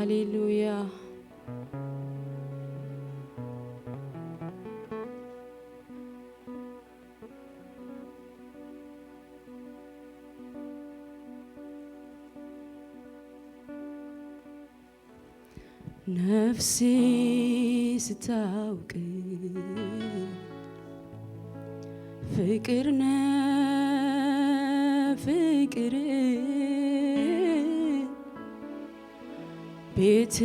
ሃሌሉያ ነፍሴ ስታውቅ ፍቅርነ ፍቅር ቤቴ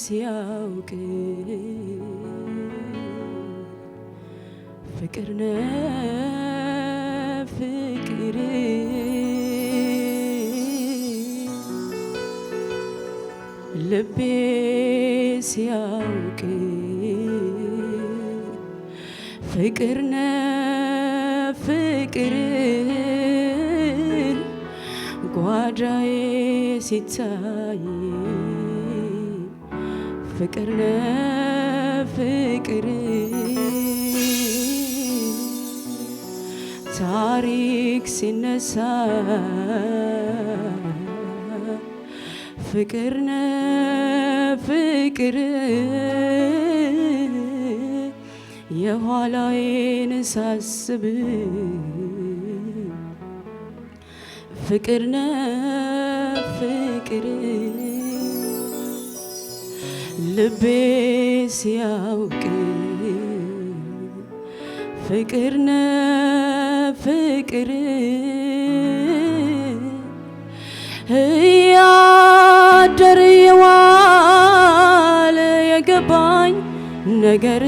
ሲያውቅ ፍቅርነ ፍቅር ልቤ ሲያውቅ ፍቅርነ ፍቅር ጓዳዬ ሲታይ ፍቅርነ ፍቅር ታሪክ ሲነሳ ፍቅርነ ፍቅር የኋላዬን ሳስብ ፍቅርነ ፍቅር ልቤ ሲያውቅ ፍቅርነ ፍቅር ያደር የዋለ የገባኝ ነገር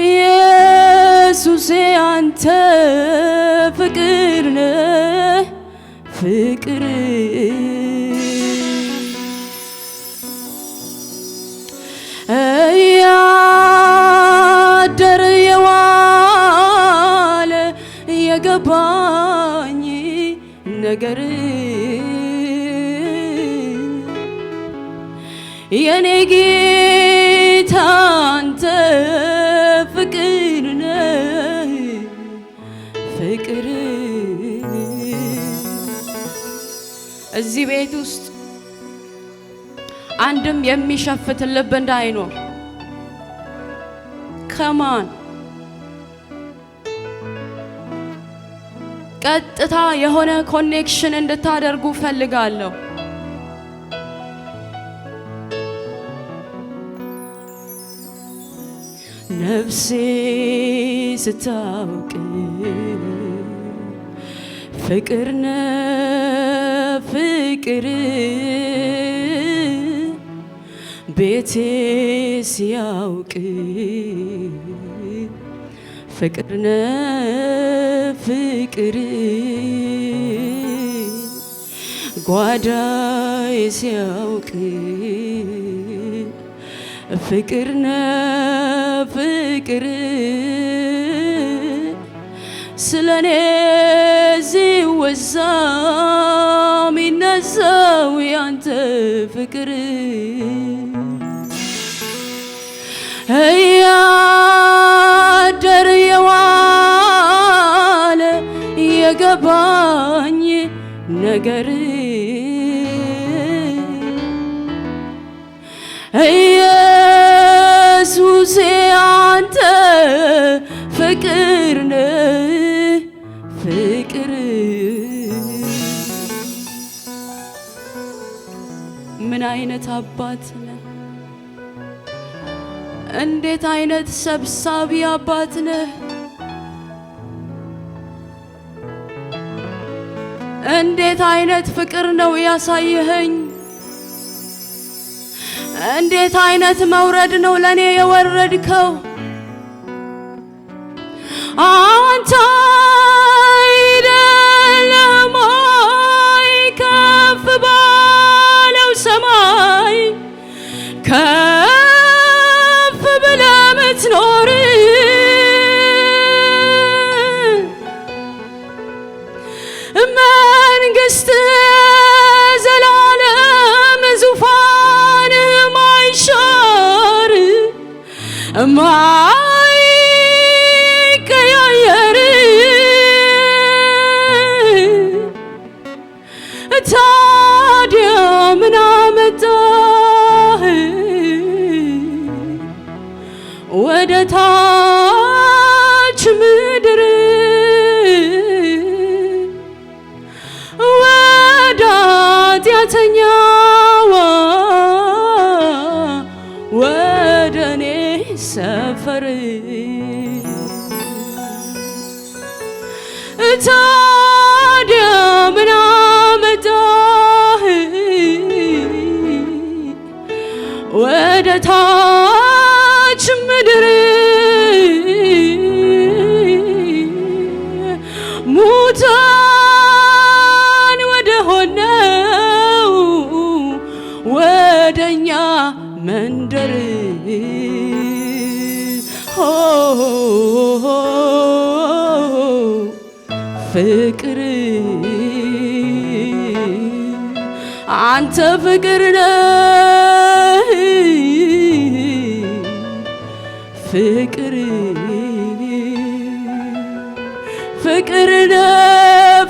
ኢየሱስ አንተ ፍቅር ነህ ፍቅር ያደር የዋለ የገባኝ ነገር የኔ ጌታ አንተ ፍቅር ነህ ፍቅር እዚህ ቤት ውስጥ አንድም የሚሸፍት ልብ እንዳይኖር ከማን ቀጥታ የሆነ ኮኔክሽን እንድታደርጉ ፈልጋለሁ። ነፍሴ ስታውቅ ፍቅርነ ፍቅር ቤቴ ሲያውቅ ፍቅርነ ፍቅር ጓዳዬ ሲያውቅ ፍቅርነ ፍቅር ስለኔ ሲወሳ ሚነሳው ያንተ ፍቅር ያደር የዋለ የገባኝ ነገር ኢየሱስ አንተ ፍቅር ነህ ፍቅር ምን አይነት አባት ነህ! እንዴት አይነት ሰብሳቢ አባት ነህ! እንዴት አይነት ፍቅር ነው ያሳየኸኝ! እንዴት አይነት መውረድ ነው ለኔ የወረድከው! አንተ አይደለም ወይ ከፍ ባለው ሰማይ ከፍ ብለህ ምትኖር መንግስት ዘላለም ዙፋን ማይሻር ማይቀያየር ኃጢአተኛዋ ወደኔ ሰፈር ታዲያ ምን አመጣህ ወደ ታች ምድር ሙታን ወደ ሆነው ወደኛ መንደር ፍቅር አንተ ፍቅር ነህ ፍቅር ፍቅር ነህ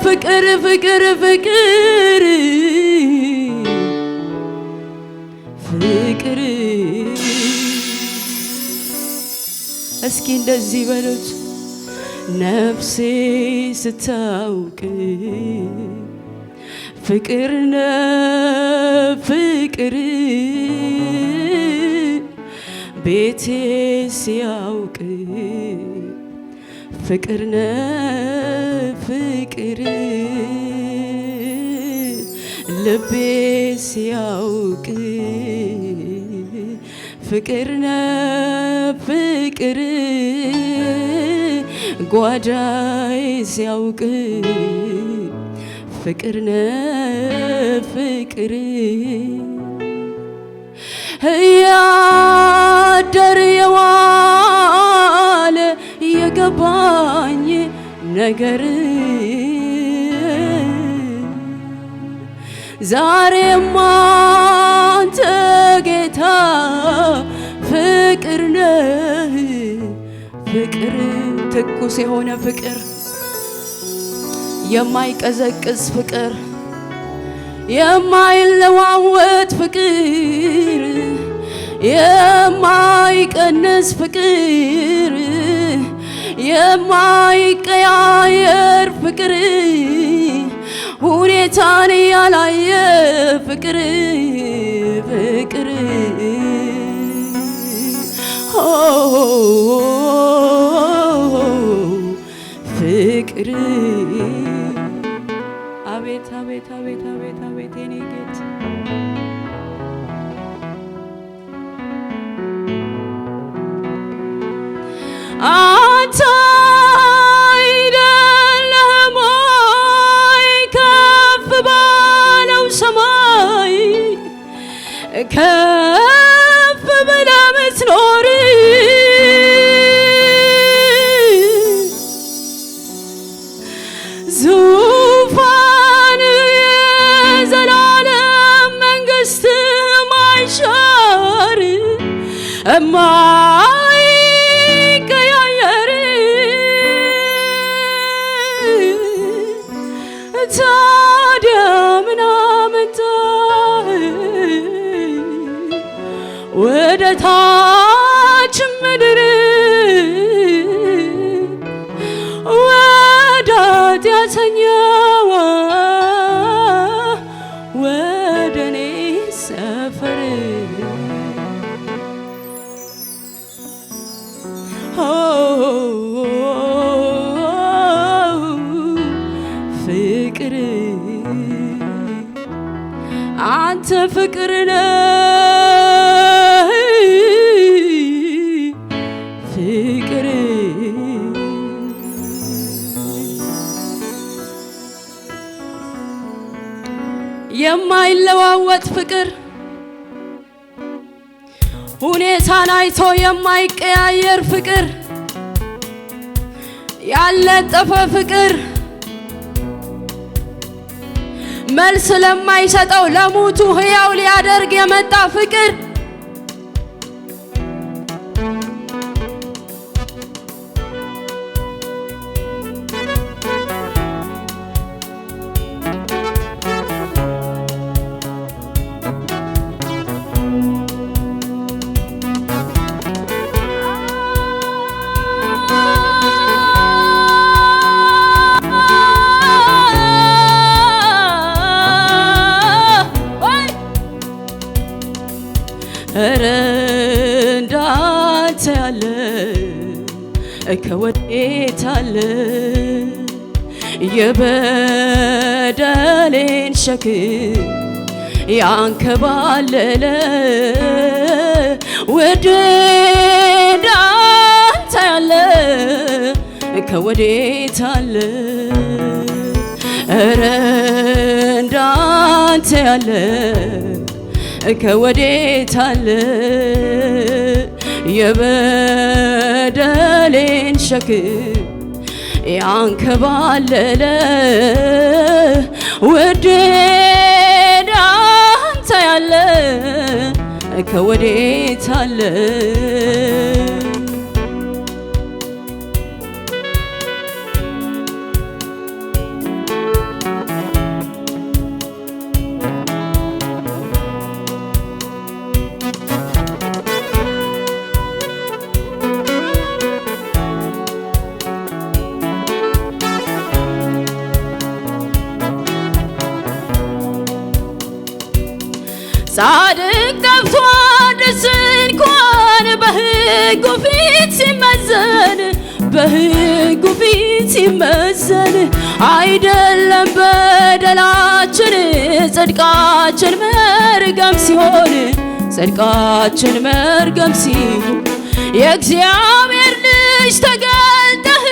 ፍቅር ፍቅር ፍቅር ፍቅር እስኪ እንደዚህ በሉት ነፍሴ ስታውቅ ፍቅር ነህ ፍቅር ቤቴ ሲያውቅ ፍቅር ነህ ፍቅር ልቤ ሲያውቅ ፍቅር ነህ ፍቅር ጓዳዬ ሲያውቅ ፍቅር ነህ ፍቅር እያደር የዋለ የገባኝ ነገር ዛሬማ አንተ ጌታ ፍቅር ነህ ፍቅር ትኩስ የሆነ ፍቅር የማይቀዘቅዝ ፍቅር የማይለዋወጥ ፍቅር የማይቀንስ ፍቅር የማይቀያየር ፍቅር ሁኔታን ያላየ ፍቅር ፍቅር ፍቅር አቤት አቤት አቤት አቤት አቤት የኔ ጌታ አንተ አይደለህም ወይ ከፍ ባለው ሰማይ ከፍ ብለህ ምትኖር ዙፋን የዘላለም መንግስት ማይሻር የማይቀያየር ታዲያ ምን አመጣህ ወደ ታች ምድር ወደ ኃጢአተኛዋ ወደኔ ሰፈር ፍቅር አንተ ፍቅር ነህ ፍቅር የማይለዋወጥ ፍቅር ሁኔታን አይቶ የማይቀያየር ፍቅር ያልነጠፈ ፍቅር መልስ ለማይሰጠው ለሞቱ ሕያው ሊያደርግ የመጣ ፍቅር ከወዴት አለ የበደሌን ሸክም ያንከባለለ ወዴት አንተ ያለ ከወዴት አለ ኧረ እንዳንተ ያለ ከወዴት አለ የበደሌን ሸክም ያንከባለለ ወዴት አንተ ያለ ከወዴት አለ ጻድቅ ጠፍቷል እንኳን በሕጉ ፊት ሲመዘን በሕጉ ፊት ሲመዘን አይደለም በደላችን ጽድቃችን መርገም ሲሆን ጽድቃችን መርገም ሲሆን የእግዚአብሔር ልጅ ተገልጠህ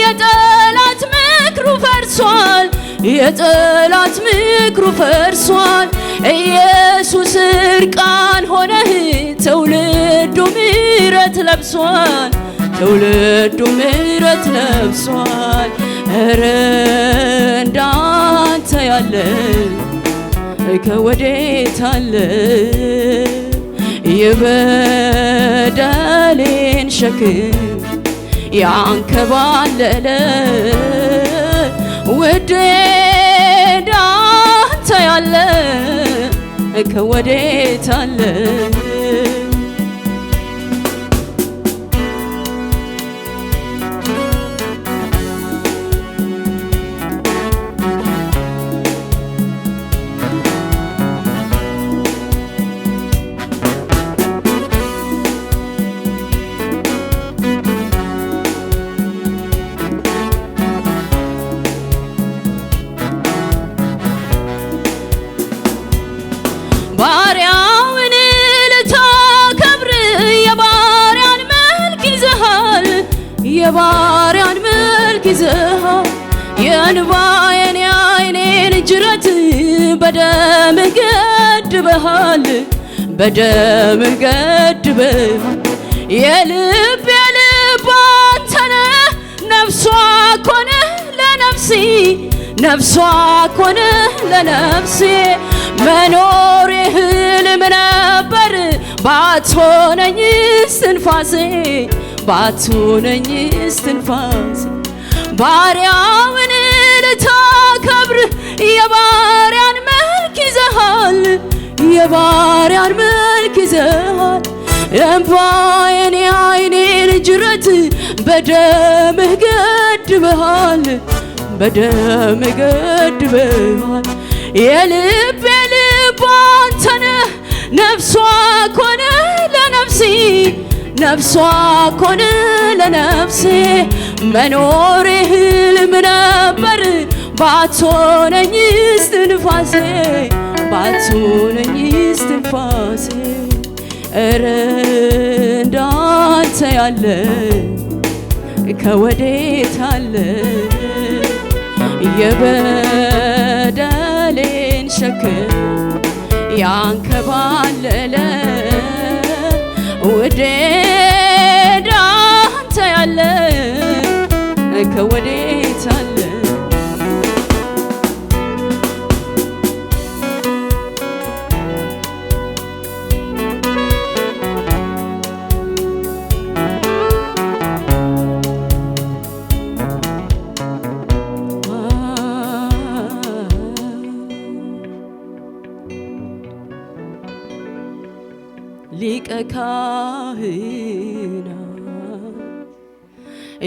የጠላት ምክሩ ፈርሷል የጠላት ምክሩ ፈርሷል ኢየሱስ እርቃን ሆነህ ትውልዱ ምሕረት ለብሷል ትውልዱ ምሕረት ለብሷል ኧረ እንዳንተ ያለ ከወዴት አለ የበደሌን ሸክም ያንከባለለ ወዴት አንተ ያለ ከወዴት አለ ባሪያውን ልታከብር የባሪያን መልክ ይዘሃል የባሪያን መልክ ይዘሃል የእንባዬን የዓይኔን ጅረት በደምህ ገድበሃል በደምህ ገድበሃል የልብ አንተ ነህ ነፍሷ እኮ ነህ ለነፍሴ ነፍሷ እኮ ነህ ለነፍሴ መኖር ህልም ነበር ባትሆነኝ እስትንፋሴ ባትሆነኝ እስትንፋሴ ባሪያውን ልታከብር የባሪያን መልክ ይዘሃል የባሪያን መልክ ይዘሃል እንባዬን የዓይኔን ጅረት በደምህ ገድበሃል በደምህ ገድበሃል የልብ አንተ ነህ ነፍሷ እኮ ነህ ለነፍሴ ነፍሷ እኮ ነህ ለነፍሴ መኖር ህልም ነበር ባትሆነኝ እስትንፋሴ ባትሆነኝ እስትንፋሴ ኧረ እንዳንተ ያለ ከወዴት አለ የበደሌን ሸክም ያንከባለለ ወዴት አንተ ያለ ከወዴት አለ ሊቀ ካህናት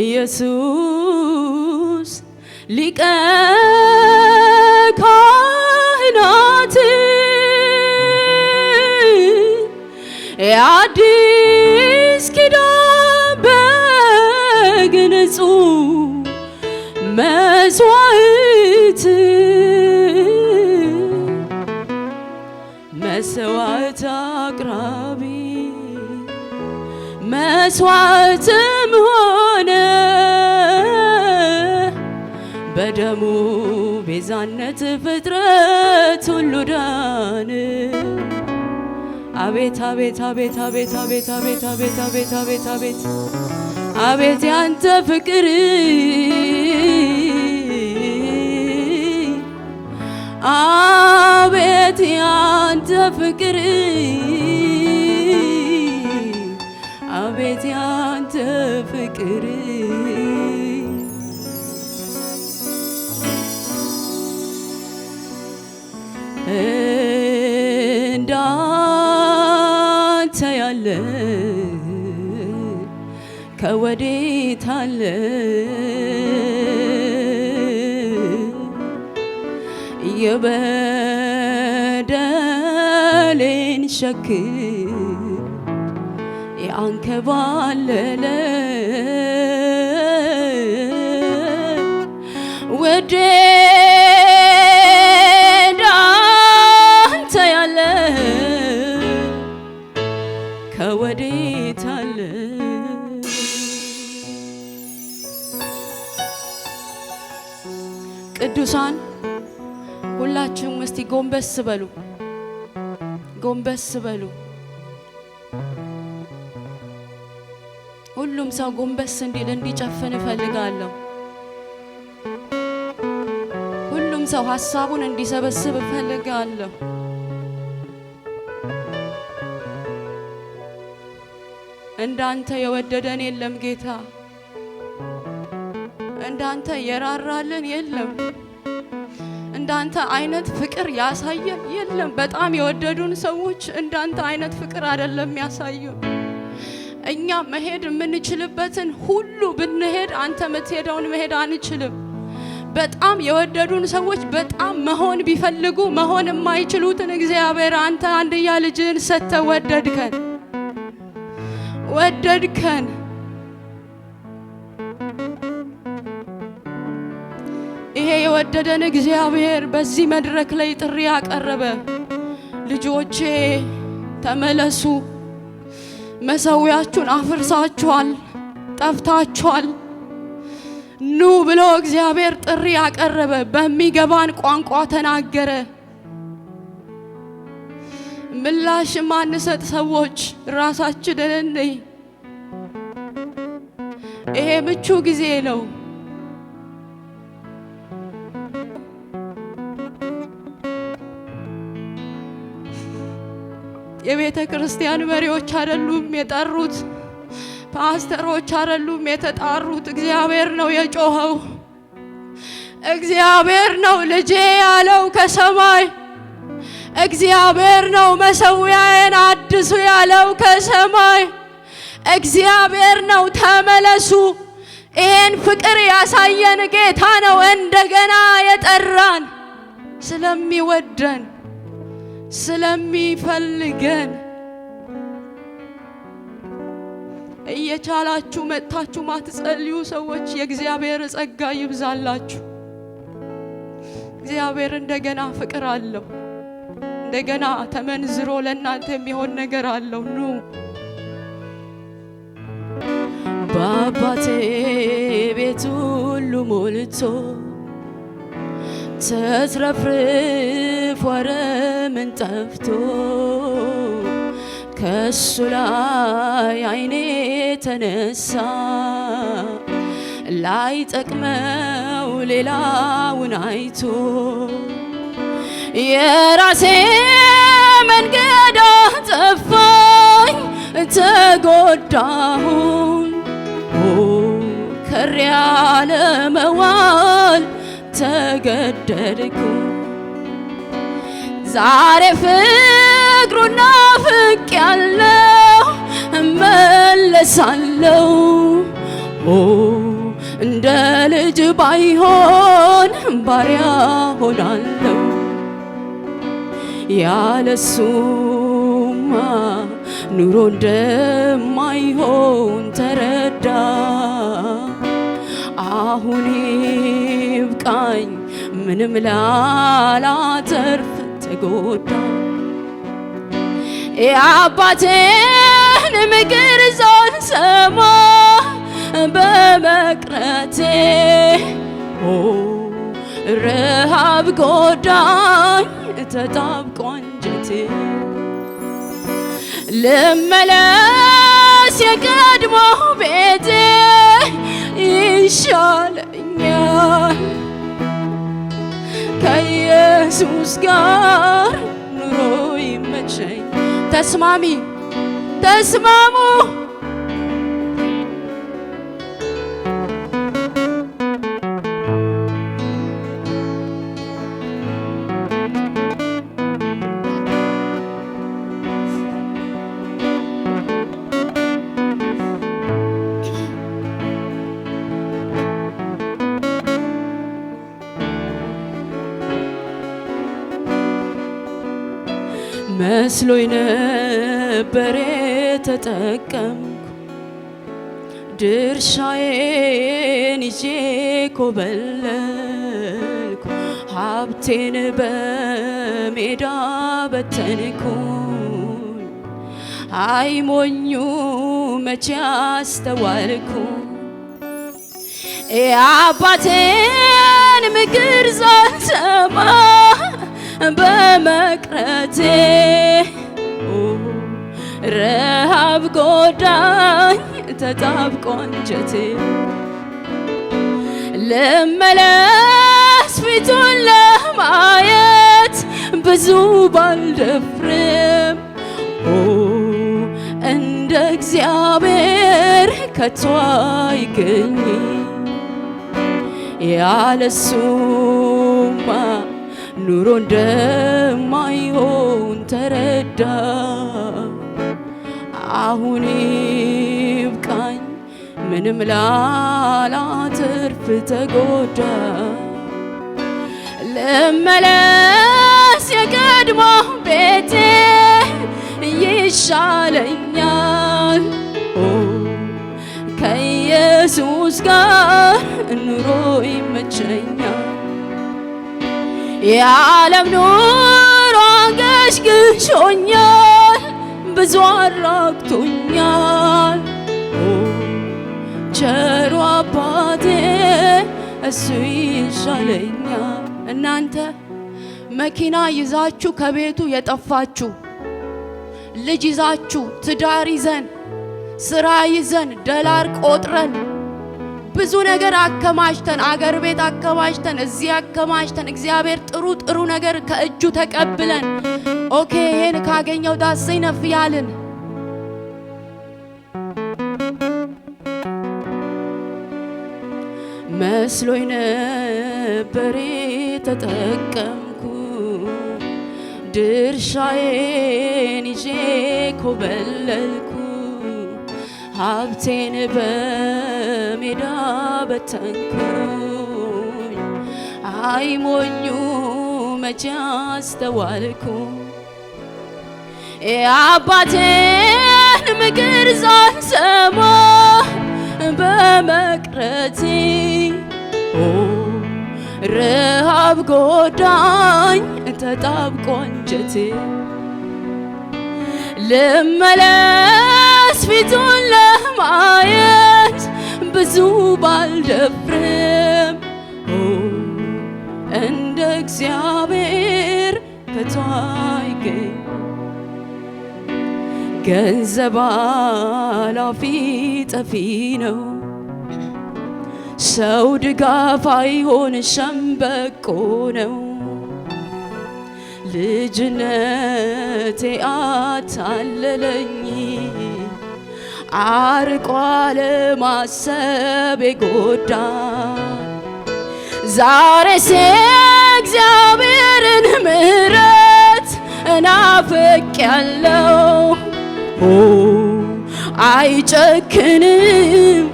ኢየሱስ ሊቀ ካህናት የአዲስ ኪዳን በግ ንጹህ መስዋዕት መስዋዕት አቅራቢ መስዋዕትም ሆነ በደሙ ቤዛነት ፍጥረት ሁሉ ዳነ። አቤት አቤት አቤት አቤት አቤት አቤት አቤት አቤት አቤት አቤት አቤት ያንተ ፍቅር አቤት ያንተ ፍቅር አቤት ያንተ ፍቅር እንዳንተ ያለ ከወዴት አለ የበደሌን ሸክም ያንከባለለ ውዴ እንዳንተ ያለ ከወዴት አለ። ቅዱሳን ሁላችሁም እስቲ ጎንበስ በሉ፣ ጎንበስ በሉ። ሁሉም ሰው ጎንበስ እንዲል እንዲጨፍን እፈልጋለሁ። ሁሉም ሰው ሐሳቡን እንዲሰበስብ እፈልጋለሁ። እንዳንተ የወደደን የለም ጌታ፣ እንዳንተ የራራልን የለም፣ እንዳንተ አይነት ፍቅር ያሳየን የለም። በጣም የወደዱን ሰዎች እንዳንተ አይነት ፍቅር አይደለም ያሳዩን። እኛ መሄድ የምንችልበትን ሁሉ ብንሄድ አንተ የምትሄደውን መሄድ አንችልም። በጣም የወደዱን ሰዎች በጣም መሆን ቢፈልጉ መሆን የማይችሉትን እግዚአብሔር አንተ አንድያ ልጅህን ሰጥተህ ወደድከን ወደድከን። ይሄ የወደደን እግዚአብሔር በዚህ መድረክ ላይ ጥሪ ያቀረበ ልጆቼ ተመለሱ፣ መሰዊያችሁን አፍርሳችኋል፣ ጠፍታችኋል ኑ ብሎ እግዚአብሔር ጥሪ ያቀረበ። በሚገባን ቋንቋ ተናገረ። ምላሽ ማንሰጥ ሰዎች ራሳችንን እንይ። ይሄ ምቹ ጊዜ ነው። የቤተ ክርስቲያን መሪዎች አይደሉም የጠሩት፣ ፓስተሮች አይደሉም የተጣሩት። እግዚአብሔር ነው የጮኸው። እግዚአብሔር ነው ልጄ ያለው ከሰማይ። እግዚአብሔር ነው መሰዊያዬን አድሱ ያለው ከሰማይ። እግዚአብሔር ነው ተመለሱ። ይሄን ፍቅር ያሳየን ጌታ ነው እንደገና የጠራን ስለሚወደን ስለሚፈልገን። እየቻላችሁ መጥታችሁ ማትጸልዩ ሰዎች የእግዚአብሔር ጸጋ ይብዛላችሁ። እግዚአብሔር እንደገና ፍቅር አለው። እንደገና ተመንዝሮ ለእናንተ የሚሆን ነገር አለው። ኑ በአባቴ ቤት ሁሉ ሞልቶ ተትረፍርፎ አረምን ጠፍቶ ከሱ ላይ አይኔ ተነሳ ላይ ጠቅመው ሌላውን አይቶ የራሴ መንገድ ጠፋኝ ተጎዳሁኝ ከር ያለ መዋል ተገደድኩ ዛሬ ፍቅሩን ናፍቄያለሁ እመለሳለሁ እንደ ልጅ ባይሆን ባሪያ ሆናለሁ ያለሱማ ኑሮ እንደማይሆን ተረዳ አሁን ይብቃኝ ምንም ላላተርፍ ተጎዳ የአባቴን ምክር ሳልሰማ በመቅረቴ ረሃብ ጎዳኝ ተጣብቆ አንጀቴ ልመለስ የቀድሞ ቤቴ ይሻለኛል ከኢየሱስ ጋር ኑሮ ይመቸኝ ተስማሙ መስሎኝ ነበር ተጠቀምኩ ድርሻዬን ይዤ ኮበለልኩ ሀብቴን በሜዳ በተንኩኝ አይሞኙ መቼ አስተዋልኩ የአባቴን ምክር ሳልሰማ በመቅረቴ ረሃብ ጎዳኝ ተጣብቆ አንጀቴ ልመለስ ፊቱን ለማየት ብዙ ባልደፍርም እንደ እግዚአብሔር ከቶ አይገኝ ያለሱማ ኑሮ እንደማይሆን ተረዳ አሁን ይብቃኝ ምንም ላላተርፍ ተጎዳ ልመለስ የቀድሞ ቤቴ ይሻለኛል ከኢየሱስ ጋር ኑሮ ይመቸኛል የዓለም ኑሮ አንገሽግሾኛል ብዙ አራቅቶኛል ቸሩ አባቴ እሱ ይሻለኛል እናንተ መኪና ይዛችሁ ከቤቱ የጠፋችሁ ልጅ ይዛችሁ ትዳር ይዘን ስራ ይዘን ዶላር ቆጥረን ብዙ ነገር አከማችተን አገር ቤት አከማችተን እዚህ አከማችተን እግዚአብሔር ጥሩ ነገር ከእጁ ተቀብለን ኦኬ ይሄን ካገኘው ዳሰኝ ነፍ ያልን መስሎኝ ነበር ተጠቀምኩ ድርሻዬን ይዤ ኮበለልኩ ሀብቴን በሜዳ በተንኩኝ አይሞኙ መቼ አስተዋልኩ የአባቴን ምክር ሳልሰማ በመቅረቴ ረሃብ ጎዳኝ ተጣብቆ አንጀቴ ልመለስ ፊቱን ለማየት ብዙ ባልደፍርም እንደ እግዚአብሔር ከቶ አይገኝ ገንዘብ አላፊ ጠፊ ነው ሰው ድጋፍ አይሆን ሸምበቆ ነው ልጅነቴ አታለለኝ አርቆ አለማሰብ ጎዳ ዛሬስ እግዚአብሔርን ምሕረት እናፍቄያለሁ አይጨክንም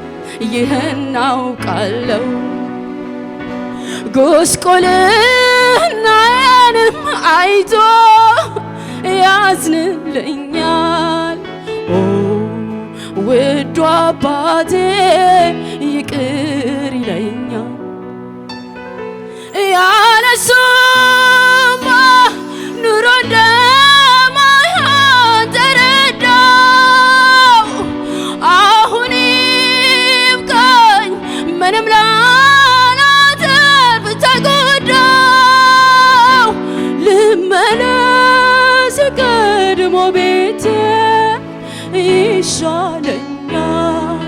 ይህን አውቃለሁ ጉስቁልናዬንም አይቶ ያዝንልኛል ውዱ አባቴ ይቅር ይለኛል ይሻለኛል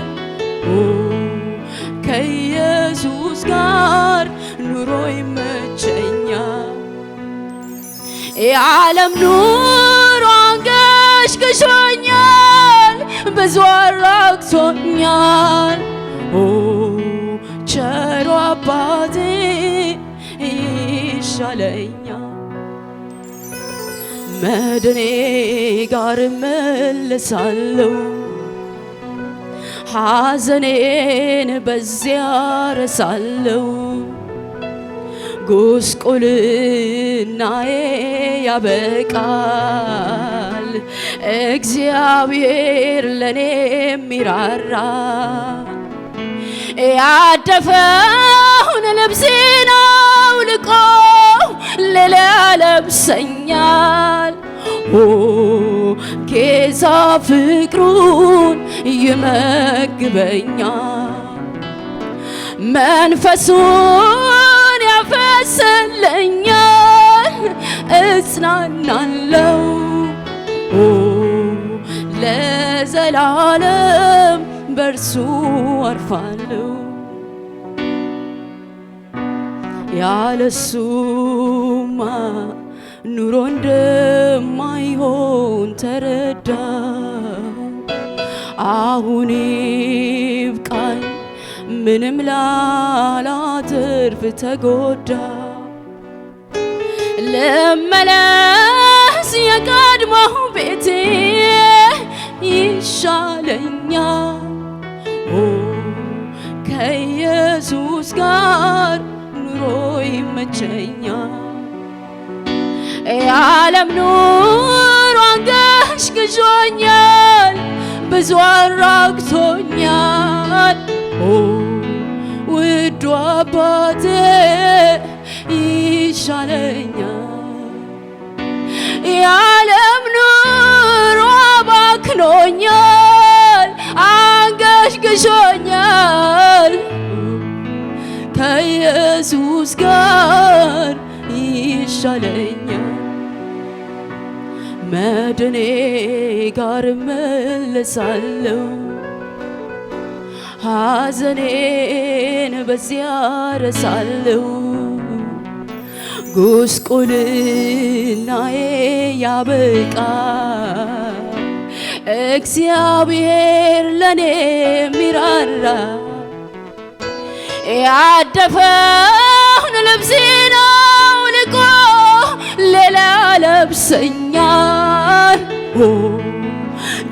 ከኢየሱስ ጋር ኑሮ ይመቸኛል የዓለም ኑሮ አንገሽግሾኛል ብዙ አራቅቶኛል ቸሩ አባቴ ይሻለኛል መድኔ ጋር እመለሳለሁ ሐዘኔን በዚያ ረሳለሁ ጉስቁልናዬ ያበቃል እግዚአብሔር ለኔ ሚራራ ያደፈውን ልብሴን አውልቆ ሌላ ለብሰኛል ጌታ ፍቅሩን ይመግበኛል መንፈሱን ያፈስልኛል እጽናናለሁ ለዘላለም በርሱ አርፋለሁ ያለሱማ ኑሮ እንደማይሆን ተረዳው አሁን ይብቃኝ ምንም ላላትርፍ ተጎዳ ልመለስ የቀድሞው ቤቴ ይሻለኛል ከኢየሱስ ጋር ኑሮ ይመቸኛል የዓለም ኑሮ አንገሽግሾኛል ብዙ አራቅቶኛል ውዱ አባቴ ይሻለኛል የዓለም ኑሮ አባክኖኛል አንገሽግሾኛል ከኢየሱስ ጋር ይሻለኛል መድኔ ጋር እመለሳለሁ ሐዘኔን በዚያ ረሳለሁ ጉስቁልናዬ ያበቃል እግዚአብሔር ለኔ ሚራራ ያደፈውን ልብሴን አውልቆ ሌላ ለብሰኛል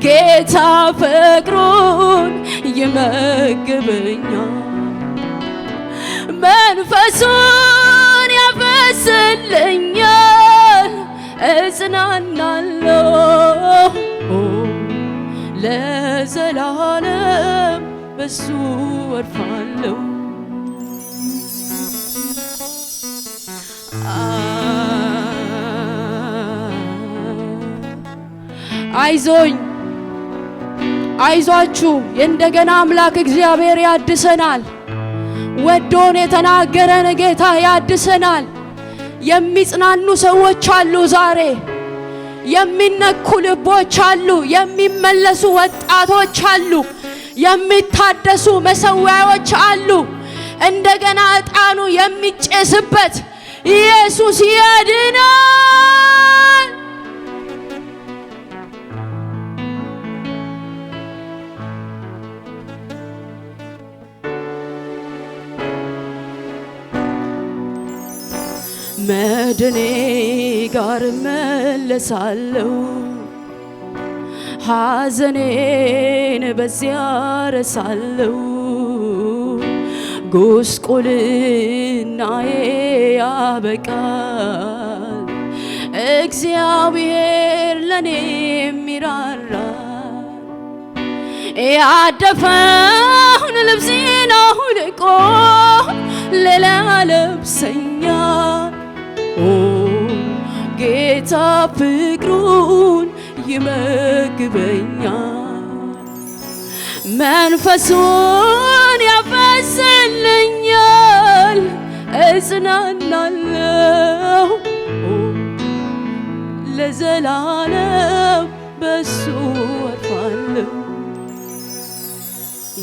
ጌታ ፍቅሩን ይመግበኛል መንፈሱን ያፈስልኛል እጽናናለሁ ለዘላለም በሱ አርፋለሁ አይዞኝ አይዟችሁ የእንደገና አምላክ እግዚአብሔር ያድሰናል ወዶን የተናገረን ጌታ ያድሰናል የሚጽናኑ ሰዎች አሉ ዛሬ የሚነኩ ልቦች አሉ የሚመለሱ ወጣቶች አሉ የሚታደሱ መሰዋዮች አሉ እንደገና ዕጣኑ የሚጨስበት ኢየሱስ ያድናል መድኔ ጋር እመለሳለሁ ሐዘኔን በዚያ ረሳለሁ ጉስቁልናዬ ያበቃል እግዚአብሔር ለኔ ሚራራ ያደፈውን ልብሴን አውልቆ ሌላ ለብሰኛል ጌታ ፍቅሩን ይመግበኛል መንፈሱን ያፈስልኛል እጽናናለሁ ለዘላለም በሱ አርፋለሁ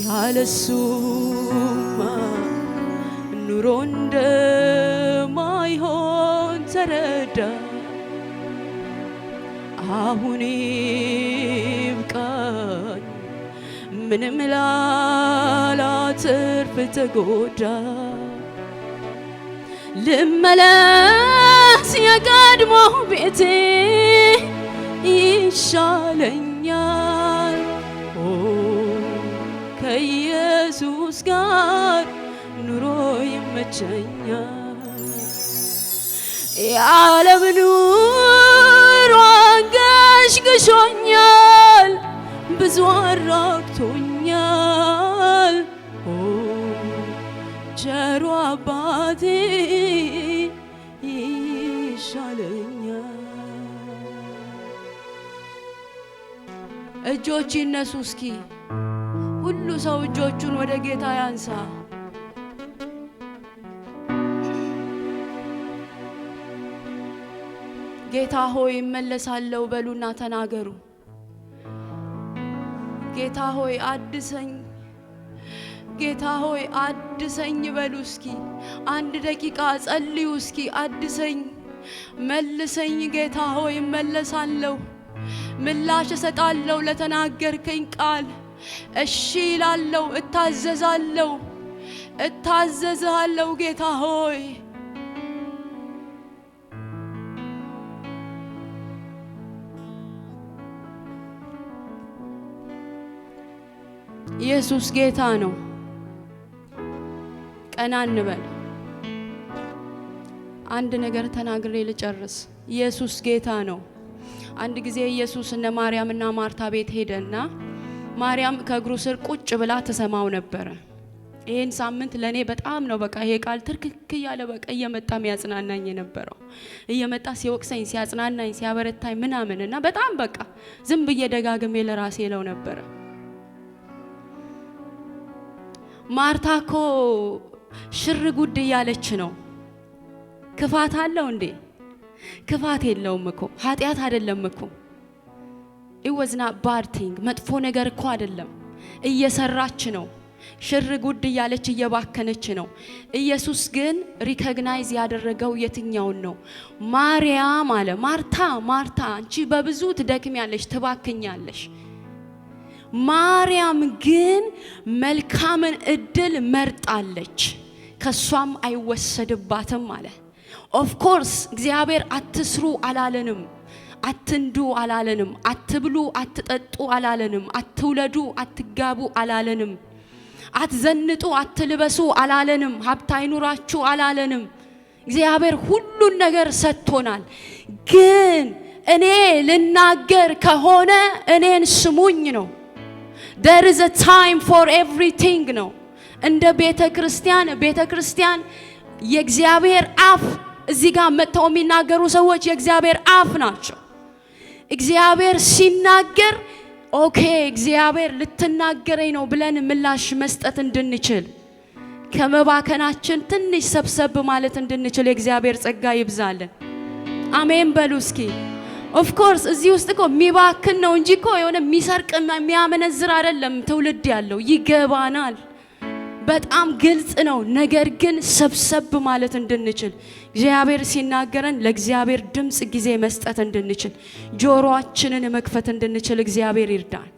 ያለሱማ ኑሮ እንደማይሆን ተረዳ። አሁን ይብቃኝ ምንም ላላትርፍ ተጎዳ። ልመለስ የቀድሞ ቤቴ ይሻለኛል። ከኢየሱስ ጋር ኑሮ ይመቸኛል። የዓለም ኑሮ አንገሽግሾኛል፣ ብዙ አራቅቶኛል። ቸሩ አባቴ ይሻለኛል። እጆች ይነሱ እስኪ ሁሉ ሰው እጆቹን ወደ ጌታ ያንሳ። ጌታ ሆይ እመለሳለሁ በሉና ተናገሩ። ጌታ ሆይ አድሰኝ፣ ጌታ ሆይ አድሰኝ በሉ እስኪ። አንድ ደቂቃ ጸልዩ እስኪ። አድሰኝ፣ መልሰኝ ጌታ ሆይ እመለሳለሁ፣ ምላሽ እሰጣለሁ ለተናገርከኝ ቃል። እሺ እላለሁ፣ እታዘዛለሁ፣ እታዘዛለሁ ጌታ ሆይ። ኢየሱስ ጌታ ነው። ቀና እንበል። አንድ ነገር ተናግሬ ልጨርስ። ኢየሱስ ጌታ ነው። አንድ ጊዜ ኢየሱስ እነ ማርያምና ማርታ ቤት ሄደና ማርያም ከእግሩ ስር ቁጭ ብላ ተሰማው ነበር። ይሄን ሳምንት ለኔ በጣም ነው በቃ ይሄ ቃል ትርክክ ያለ በቃ እየመጣ የሚያጽናናኝ የነበረው እየመጣ ሲወቅሰኝ ሲያጽናናኝ ሲያበረታኝ ምናምንና በጣም በቃ ዝም ብዬ ደጋግሜ ለራሴ ለው ነበር። ማርታ እኮ ሽር ጉድ እያለች ነው። ክፋት አለው እንዴ? ክፋት የለውም እኮ። ኃጢያት አይደለም እኮ። it was not bad thing። መጥፎ ነገር እኮ አይደለም። እየሰራች ነው። ሽር ጉድ እያለች እየባከነች ነው። ኢየሱስ ግን ሪኮግናይዝ ያደረገው የትኛውን ነው? ማርያም አለ። ማርታ ማርታ አንቺ በብዙ ትደክሚያለሽ ትባክኛለሽ። ማርያም ግን መልካምን እድል መርጣለች፣ ከሷም አይወሰድባትም አለ። ኦፍ ኮርስ እግዚአብሔር አትስሩ አላለንም፣ አትንዱ አላለንም፣ አትብሉ አትጠጡ አላለንም፣ አትውለዱ አትጋቡ አላለንም፣ አትዘንጡ አትልበሱ አላለንም፣ ሀብት አይኑራችሁ አላለንም። እግዚአብሔር ሁሉን ነገር ሰጥቶናል። ግን እኔ ልናገር ከሆነ እኔን ስሙኝ ነው። There is a time for everything ነው። እንደ ቤተክርስቲያን የእግዚአብሔር አፍ እዚህ ጋር መተው የሚናገሩ ሰዎች የእግዚአብሔር አፍ ናቸው። እግዚአብሔር ሲናገር ኦኬ እግዚአብሔር ልትናገረኝ ነው ብለን ምላሽ መስጠት እንድንችል ከመባከናችን ትንሽ ሰብሰብ ማለት እንድንችል የእግዚአብሔር ጸጋ ይብዛልን። አሜን በሉ እስኪ። ኦፍ ኮርስ እዚህ ውስጥ እኮ የሚባክን ነው እንጂ እኮ የሆነ የሚሰርቅ የሚያመነዝር አይደለም ትውልድ ያለው። ይገባናል፣ በጣም ግልጽ ነው። ነገር ግን ሰብሰብ ማለት እንድንችል እግዚአብሔር ሲናገረን ለእግዚአብሔር ድምጽ ጊዜ መስጠት እንድንችል ጆሮአችንን መክፈት እንድንችል እግዚአብሔር ይርዳን።